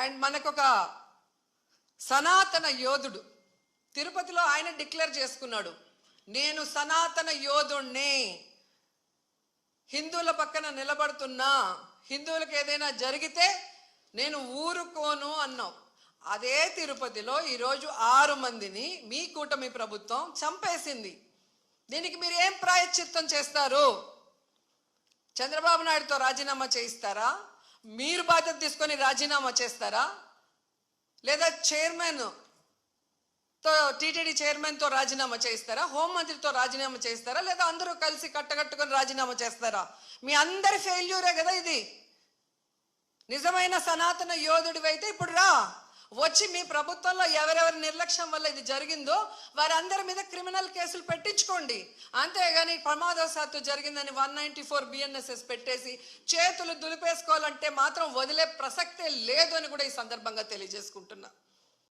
And మనకొక సనాతన యోధుడు తిరుపతిలో ఆయన డిక్లేర్ చేసుకున్నాడు, నేను సనాతన యోధుణ్ణి, హిందువుల పక్కన నిలబడుతున్నా, హిందువులకు ఏదైనా జరిగితే నేను ఊరుకోను అన్నావు. అదే తిరుపతిలో ఈరోజు 6 మందిని మీ కూటమి ప్రభుత్వం చంపేసింది. దీనికి మీరు ఏం ప్రాయశ్చిత్తం చేస్తారు? చంద్రబాబు నాయుడుతో రాజీనామా చేయిస్తారా? మీరు బాధ్యత తీసుకొని రాజీనామా చేస్తారా? లేదా చైర్మన్ తో టీటీడీ చైర్మన్తో రాజీనామా చేయిస్తారా? హోంమంత్రితో రాజీనామా చేయిస్తారా? లేదా అందరూ కలిసి కట్టకట్టుకొని రాజీనామా చేస్తారా? మీ అందరి ఫెయిల్యూరే కదా ఇది. నిజమైన సనాతన యోధుడివైతే ఇప్పుడు రా, వచ్చి మీ ప్రభుత్వంలో ఎవరెవరి నిర్లక్ష్యం వల్ల ఇది జరిగిందో వారందరి మీద క్రిమినల్ కేసులు పెట్టించుకోండి. అంతేగాని ప్రమాదవశాత్తు జరిగిందని 194 BNSS పెట్టేసి చేతులు దులిపేసుకోవాలంటే మాత్రం వదిలే ప్రసక్తే లేదు అని కూడా ఈ సందర్భంగా తెలియజేసుకుంటున్నా.